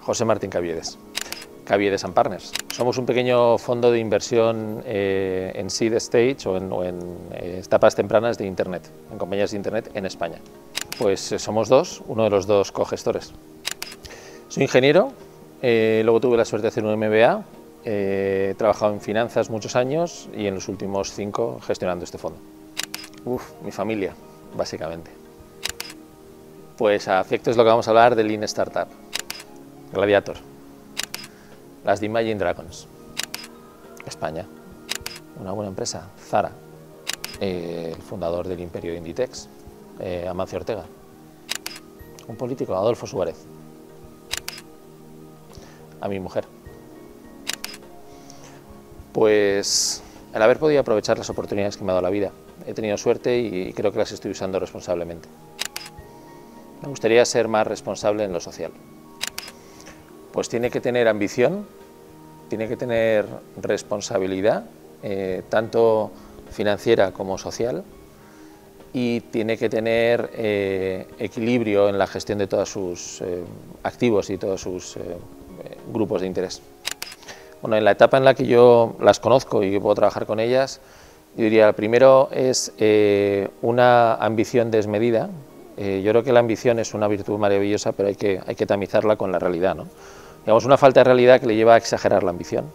José Martín Caviedes, Caviedes & Partners. Somos un pequeño fondo de inversión en seed stage o en etapas tempranas de Internet, en compañías de Internet en España. Pues somos dos, uno de los dos cogestores. Soy ingeniero, luego tuve la suerte de hacer un MBA, he trabajado en finanzas muchos años y en los últimos 5 gestionando este fondo. Mi familia, básicamente. Pues a efectos es lo que vamos a hablar de Lean Startup, Gladiator, las de Imagine Dragons, España, una buena empresa, Zara, el fundador del imperio de Inditex, Amancio Ortega, un político, Adolfo Suárez, a mi mujer. Pues el haber podido aprovechar las oportunidades que me ha dado la vida, he tenido suerte y creo que las estoy usando responsablemente. Me gustaría ser más responsable en lo social. Pues tiene que tener ambición, tiene que tener responsabilidad, tanto financiera como social, y tiene que tener equilibrio en la gestión de todos sus activos y todos sus grupos de interés. Bueno, en la etapa en la que yo las conozco y que puedo trabajar con ellas, yo diría, el primero es una ambición desmedida. Yo creo que la ambición es una virtud maravillosa, pero hay que tamizarla con la realidad, ¿no? Digamos, una falta de realidad que le lleva a exagerar la ambición.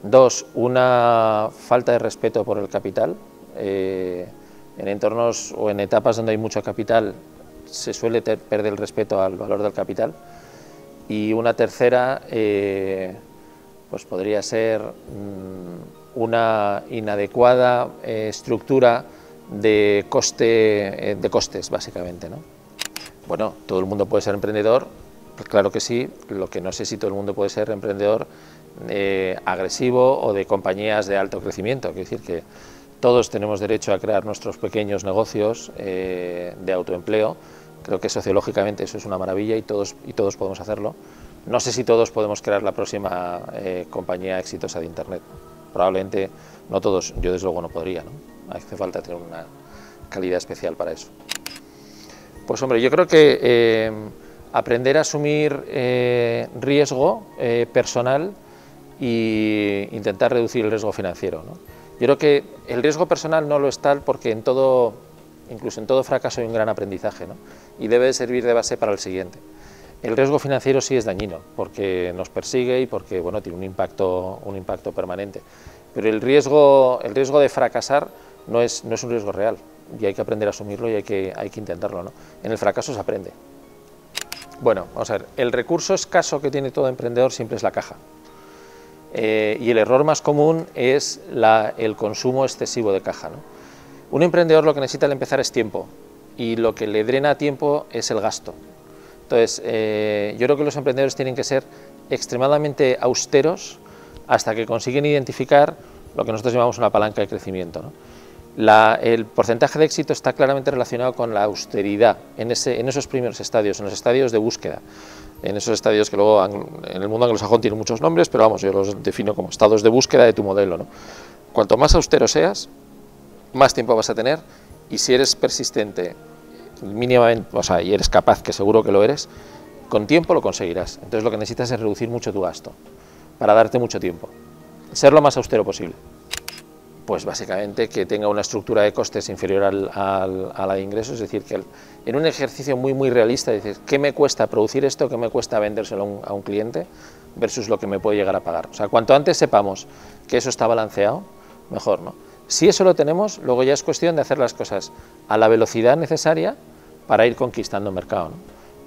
2, una falta de respeto por el capital. En entornos o en etapas donde hay mucho capital se suele perder el respeto al valor del capital. Y una tercera, pues podría ser una inadecuada estructura de costes, básicamente, ¿no? Bueno, todo el mundo puede ser emprendedor, pues claro que sí, lo que no sé si todo el mundo puede ser emprendedor agresivo o de compañías de alto crecimiento, quiero decir que todos tenemos derecho a crear nuestros pequeños negocios de autoempleo. Creo que sociológicamente eso es una maravilla y todos podemos hacerlo. No sé si todos podemos crear la próxima compañía exitosa de Internet. Probablemente no todos, yo desde luego no podría, ¿no? Hace falta tener una calidad especial para eso. Pues hombre, yo creo que aprender a asumir riesgo personal e intentar reducir el riesgo financiero, ¿no? Yo creo que el riesgo personal no lo es tal porque incluso en todo fracaso hay un gran aprendizaje, ¿no? Y debe servir de base para el siguiente. El riesgo financiero sí es dañino porque nos persigue y porque, bueno, tiene un impacto permanente. Pero el riesgo de fracasar no es un riesgo real y hay que aprender a asumirlo y hay que intentarlo, ¿no? En el fracaso se aprende. Bueno, vamos a ver, el recurso escaso que tiene todo emprendedor siempre es la caja. Y el error más común es el consumo excesivo de caja, ¿no? Un emprendedor lo que necesita al empezar es tiempo y lo que le drena tiempo es el gasto. Entonces, yo creo que los emprendedores tienen que ser extremadamente austeros hasta que consiguen identificar lo que nosotros llamamos una palanca de crecimiento, ¿no? El porcentaje de éxito está claramente relacionado con la austeridad en esos primeros estadios, en los estadios de búsqueda, en esos estadios que luego en el mundo anglosajón tienen muchos nombres, pero vamos, yo los defino como estados de búsqueda de tu modelo, ¿no? Cuanto más austero seas, más tiempo vas a tener y si eres persistente mínimamente, o sea, y eres capaz, que seguro que lo eres, con tiempo lo conseguirás. Entonces lo que necesitas es reducir mucho tu gasto para darte mucho tiempo, ser lo más austero posible. Pues básicamente que tenga una estructura de costes inferior a la de ingresos, es decir, que en un ejercicio muy realista, decir, ¿qué me cuesta producir esto? ¿Qué me cuesta vendérselo a un cliente? Versus lo que me puede llegar a pagar. O sea, cuanto antes sepamos que eso está balanceado, mejor, ¿no? Si eso lo tenemos, luego ya es cuestión de hacer las cosas a la velocidad necesaria para ir conquistando mercado, ¿no?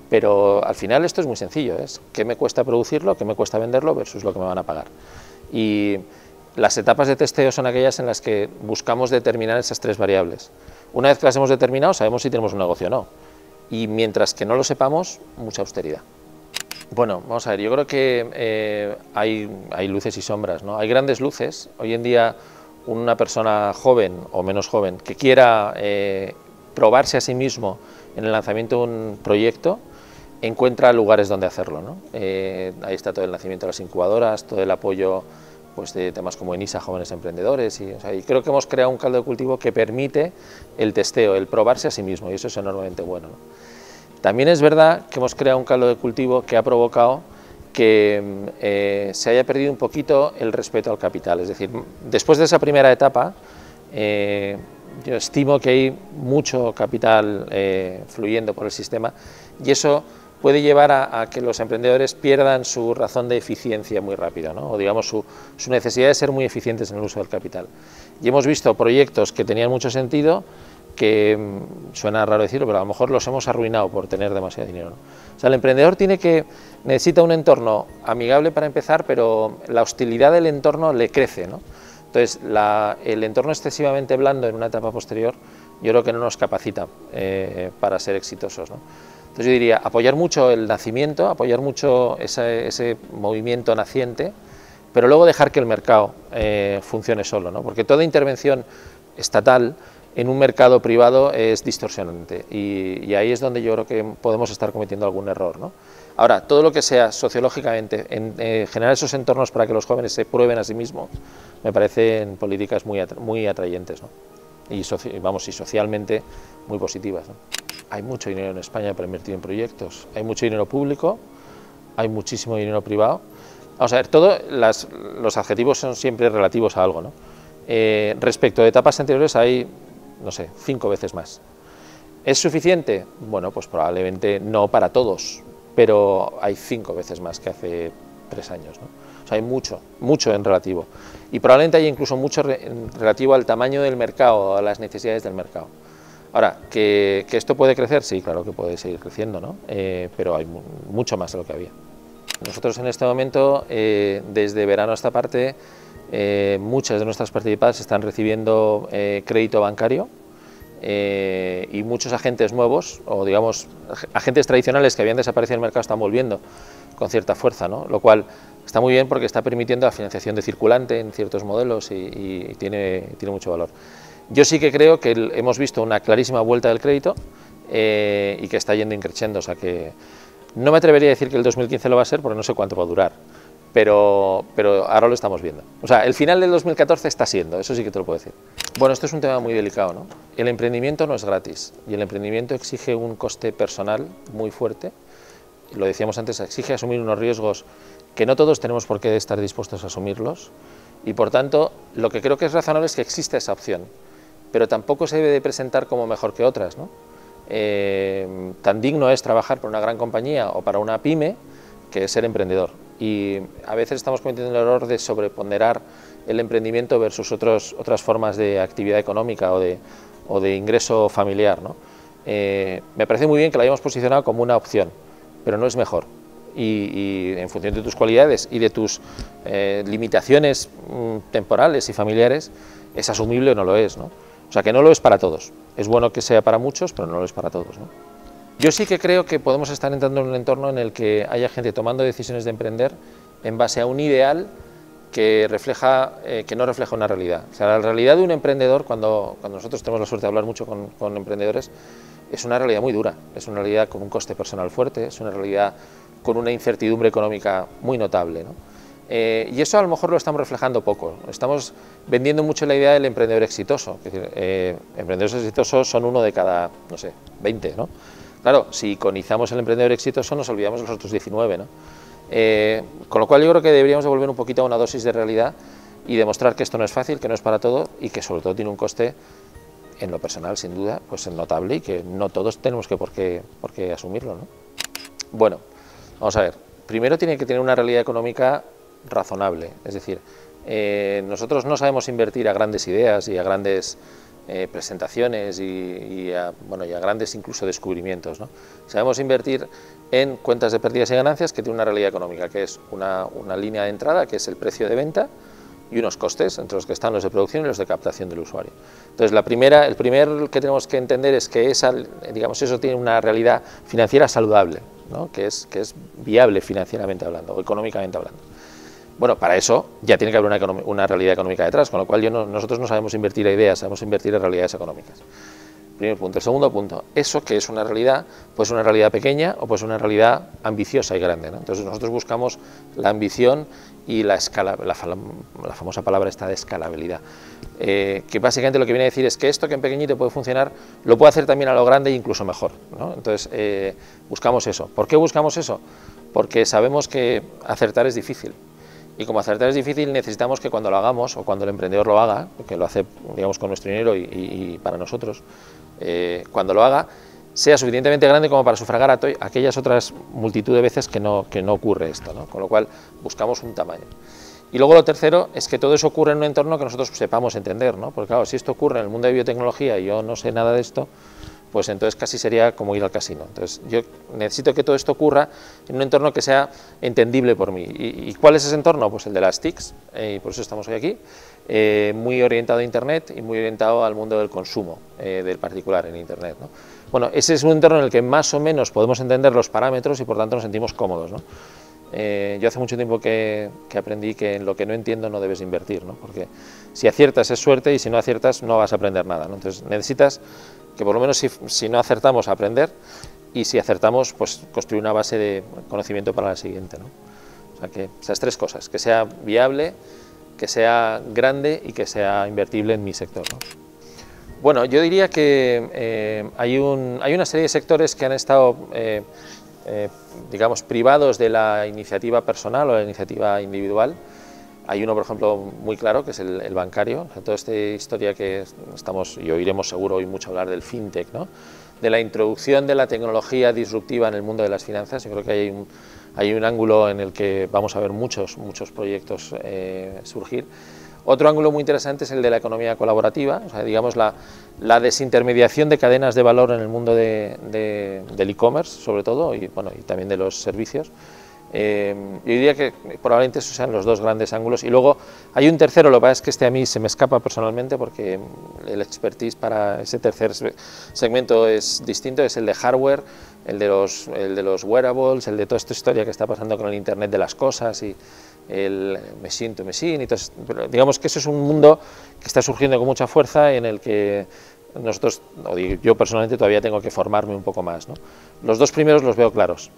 Pero al final esto es muy sencillo, es qué me cuesta producirlo, qué me cuesta venderlo versus lo que me van a pagar. Y las etapas de testeo son aquellas en las que buscamos determinar esas 3 variables. Una vez que las hemos determinado, sabemos si tenemos un negocio o no. Y mientras que no lo sepamos, mucha austeridad. Bueno, vamos a ver, yo creo que hay luces y sombras, ¿no? Hay grandes luces. Hoy en día una persona joven o menos joven que quiera probarse a sí mismo en el lanzamiento de un proyecto, encuentra lugares donde hacerlo, ¿no? Ahí está todo el nacimiento de las incubadoras, todo el apoyo pues, de temas como ENISA, Jóvenes Emprendedores, y creo que hemos creado un caldo de cultivo que permite el testeo, el probarse a sí mismo, y eso es enormemente bueno, ¿no? También es verdad que hemos creado un caldo de cultivo que ha provocado que se haya perdido un poquito el respeto al capital. Es decir, después de esa primera etapa, yo estimo que hay mucho capital fluyendo por el sistema y eso puede llevar a que los emprendedores pierdan su razón de eficiencia muy rápida, ¿no? O digamos su necesidad de ser muy eficientes en el uso del capital. Y hemos visto proyectos que tenían mucho sentido, que suena raro decirlo, pero a lo mejor los hemos arruinado por tener demasiado dinero, ¿no? O sea, el emprendedor necesita un entorno amigable para empezar, pero la hostilidad del entorno le crece, ¿no? Entonces, el entorno excesivamente blando en una etapa posterior, yo creo que no nos capacita para ser exitosos, ¿no? Entonces yo diría, apoyar mucho el nacimiento, apoyar mucho ese movimiento naciente, pero luego dejar que el mercado funcione solo, ¿no? Porque toda intervención estatal en un mercado privado es distorsionante y ahí es donde yo creo que podemos estar cometiendo algún error, ¿no? Ahora, todo lo que sea sociológicamente, generar esos entornos para que los jóvenes se prueben a sí mismos, me parecen políticas muy atrayentes, ¿no? Y socialmente muy positivas, ¿no? Hay mucho dinero en España para invertir en proyectos, hay mucho dinero público, hay muchísimo dinero privado. Vamos a ver, los adjetivos son siempre relativos a algo, ¿no? Respecto de etapas anteriores hay, no sé, 5 veces más. ¿Es suficiente? Bueno, pues probablemente no para todos, pero hay 5 veces más que hace 3 años, ¿no? O sea, hay mucho en relativo. Y probablemente hay incluso mucho en relativo al tamaño del mercado, a las necesidades del mercado. Ahora, ¿que esto puede crecer? Sí, claro que puede seguir creciendo, ¿no? Pero hay mucho más de lo que había. Nosotros en este momento, desde verano a esta parte, muchas de nuestras participadas están recibiendo crédito bancario y muchos agentes nuevos, o digamos, agentes tradicionales que habían desaparecido del mercado están volviendo con cierta fuerza, ¿no? Lo cual está muy bien porque está permitiendo la financiación de circulante en ciertos modelos y tiene mucho valor. Yo sí que creo que hemos visto una clarísima vuelta del crédito y que está yendo increciendo, o sea que no me atrevería a decir que el 2015 lo va a ser porque no sé cuánto va a durar, pero ahora lo estamos viendo. O sea, el final del 2014 está siendo, eso sí que te lo puedo decir. Bueno, esto es un tema muy delicado, ¿no? El emprendimiento no es gratis y el emprendimiento exige un coste personal muy fuerte, lo decíamos antes, exige asumir unos riesgos que no todos tenemos por qué estar dispuestos a asumirlos y por tanto lo que creo que es razonable es que exista esa opción, pero tampoco se debe de presentar como mejor que otras, ¿no? Tan digno es trabajar para una gran compañía o para una pyme que es ser emprendedor y a veces estamos cometiendo el error de sobreponderar el emprendimiento versus otras formas de actividad económica o de ingreso familiar, ¿no? Me parece muy bien que lo hayamos posicionado como una opción, pero no es mejor y en función de tus cualidades y de tus limitaciones temporales y familiares es asumible o no lo es, ¿no? O sea que no lo es para todos, es bueno que sea para muchos, pero no lo es para todos, ¿no? Yo sí que creo que podemos estar entrando en un entorno en el que haya gente tomando decisiones de emprender en base a un ideal que no refleja una realidad. O sea, la realidad de un emprendedor, cuando nosotros tenemos la suerte de hablar mucho con emprendedores, es una realidad muy dura, es una realidad con un coste personal fuerte, es una realidad con una incertidumbre económica muy notable, ¿no? Y eso a lo mejor lo estamos reflejando poco, estamos vendiendo mucho la idea del emprendedor exitoso, es decir, emprendedores exitosos son uno de cada, no sé, 20, ¿no? Claro, si iconizamos el emprendedor exitoso nos olvidamos de los otros 19, ¿no? Con lo cual yo creo que deberíamos de volver un poquito a una dosis de realidad y demostrar que esto no es fácil, que no es para todo y que sobre todo tiene un coste en lo personal, sin duda, pues notable y que no todos tenemos por qué asumirlo, ¿no? Bueno, vamos a ver, primero tiene que tener una realidad económica razonable, es decir, nosotros no sabemos invertir a grandes ideas y a grandes presentaciones y a grandes incluso descubrimientos, ¿no? Sabemos invertir en cuentas de pérdidas y ganancias que tienen una realidad económica, que es una línea de entrada, que es el precio de venta, y unos costes, entre los que están los de producción y los de captación del usuario. Entonces, el primer que tenemos que entender es que eso tiene una realidad financiera saludable, ¿no? que es viable financieramente hablando o económicamente hablando. Bueno, para eso ya tiene que haber una realidad económica detrás, con lo cual nosotros no sabemos invertir a ideas, sabemos invertir en realidades económicas. Primer punto. El segundo punto, eso que es una realidad, pues una realidad pequeña o pues una realidad ambiciosa y grande, ¿no? Entonces nosotros buscamos la ambición y la famosa palabra esta de escalabilidad, que básicamente lo que viene a decir es que esto que en pequeñito puede funcionar, lo puede hacer también a lo grande e incluso mejor, ¿no? Entonces buscamos eso. ¿Por qué buscamos eso? porque sabemos que acertar es difícil. Y como acertar es difícil, necesitamos que cuando lo hagamos, o cuando el emprendedor lo haga, que lo hace, digamos, con nuestro dinero y para nosotros, cuando lo haga, sea suficientemente grande como para sufragar a aquellas otras multitud de veces que no ocurre esto, ¿no? Con lo cual buscamos un tamaño. Y luego lo tercero es que todo eso ocurre en un entorno que nosotros sepamos entender, ¿no? Porque claro, si esto ocurre en el mundo de biotecnología y yo no sé nada de esto, pues entonces casi sería como ir al casino. Entonces yo necesito que todo esto ocurra en un entorno que sea entendible por mí. ¿Y cuál es ese entorno? Pues el de las TICs, y por eso estamos hoy aquí, muy orientado a Internet y muy orientado al mundo del consumo del particular en Internet, ¿no? Bueno, ese es un entorno en el que más o menos podemos entender los parámetros y por tanto nos sentimos cómodos, ¿no? Yo hace mucho tiempo que aprendí que en lo que no entiendo no debes invertir, ¿no? Porque si aciertas es suerte y si no aciertas no vas a aprender nada, ¿no? Entonces necesitas que por lo menos si no acertamos, aprender, y si acertamos, pues construir una base de conocimiento para la siguiente, ¿no? O sea, que esas tres cosas, que sea viable, que sea grande y que sea invertible en mi sector, ¿no? Bueno, yo diría que hay una serie de sectores que han estado, digamos, privados de la iniciativa personal o de la iniciativa individual. Hay uno, por ejemplo, muy claro, que es el bancario. Toda esta historia que estamos, y oiremos seguro hoy mucho hablar del fintech, ¿no? De la introducción de la tecnología disruptiva en el mundo de las finanzas. Yo creo que hay un ángulo en el que vamos a ver muchos proyectos surgir. Otro ángulo muy interesante es el de la economía colaborativa, o sea, digamos la desintermediación de cadenas de valor en el mundo del e-commerce, sobre todo, y, bueno, y también de los servicios. Yo diría que probablemente esos sean los dos grandes ángulos, y luego hay un tercero, lo que pasa es que este a mí se me escapa personalmente porque el expertise para ese tercer segmento es distinto, es el de hardware, el de los wearables, el de toda esta historia que está pasando con el Internet de las cosas y el machine to machine, y todo, pero digamos que eso es un mundo que está surgiendo con mucha fuerza y en el que nosotros, o yo personalmente todavía tengo que formarme un poco más, ¿no? Los dos primeros los veo claros.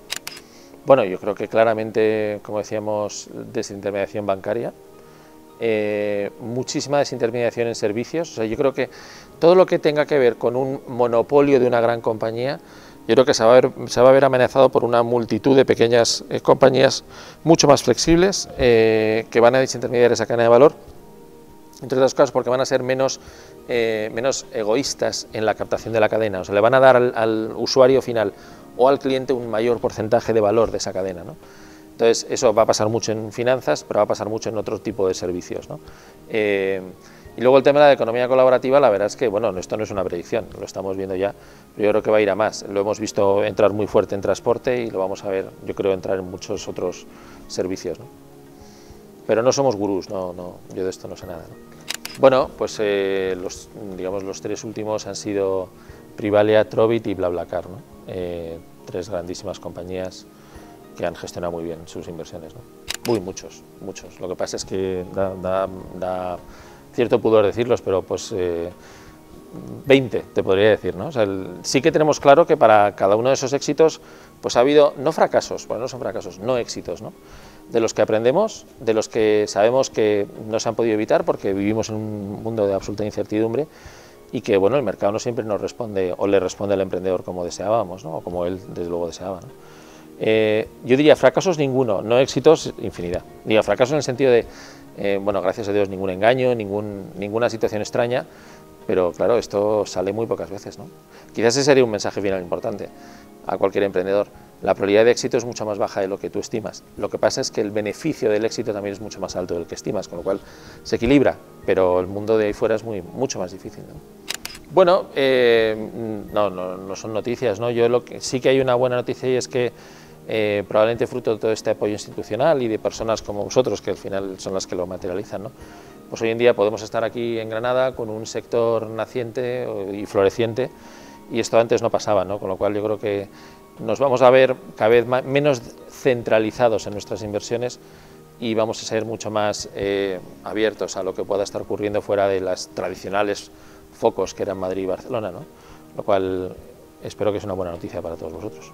Bueno, yo creo que claramente, como decíamos, desintermediación bancaria, muchísima desintermediación en servicios. O sea, yo creo que todo lo que tenga que ver con un monopolio de una gran compañía, yo creo que se va a ver amenazado por una multitud de pequeñas compañías mucho más flexibles que van a desintermediar esa cadena de valor, entre otras cosas porque van a ser menos egoístas en la captación de la cadena. O sea, le van a dar al usuario final o al cliente un mayor porcentaje de valor de esa cadena, ¿no? Entonces, eso va a pasar mucho en finanzas, pero va a pasar mucho en otro tipo de servicios, ¿no? Y luego el tema de la economía colaborativa, la verdad es que, bueno, esto no es una predicción, lo estamos viendo ya, pero yo creo que va a ir a más. Lo hemos visto entrar muy fuerte en transporte y lo vamos a ver, yo creo, entrar en muchos otros servicios, ¿no? Pero no somos gurús, yo de esto no sé nada, ¿no? Bueno, pues digamos, los tres últimos han sido Privalia, Trovit y BlaBlaCar, ¿no? Tres grandísimas compañías que han gestionado muy bien sus inversiones, ¿no? Muchos. Lo que pasa es que da cierto pudor decirlos, pero pues 20 te podría decir, ¿no? O sea, sí que tenemos claro que para cada uno de esos éxitos pues ha habido, no fracasos, bueno, no son fracasos, no éxitos, ¿no? De los que aprendemos, de los que sabemos que no se han podido evitar porque vivimos en un mundo de absoluta incertidumbre y que, bueno, el mercado no siempre nos responde o le responde al emprendedor como deseábamos, ¿no? O como él desde luego deseaba, ¿no? Yo diría fracasos ninguno, no éxitos infinidad. Digo fracasos en el sentido de, bueno, gracias a Dios ningún engaño, ninguna situación extraña, pero claro, esto sale muy pocas veces, ¿no? Quizás ese sería un mensaje final importante a cualquier emprendedor. La probabilidad de éxito es mucho más baja de lo que tú estimas. Lo que pasa es que el beneficio del éxito también es mucho más alto del que estimas, con lo cual se equilibra, pero el mundo de ahí fuera es mucho más difícil, ¿no? Bueno, no son noticias, ¿no? Yo sí que hay una buena noticia y es que probablemente fruto de todo este apoyo institucional y de personas como vosotros, que al final son las que lo materializan, ¿no? Pues hoy en día podemos estar aquí en Granada con un sector naciente y floreciente, y esto antes no pasaba, ¿no? Con lo cual yo creo que nos vamos a ver cada vez menos centralizados en nuestras inversiones y vamos a ser mucho más abiertos a lo que pueda estar ocurriendo fuera de las tradicionales focos que eran Madrid y Barcelona, ¿no? Lo cual espero que es una buena noticia para todos vosotros.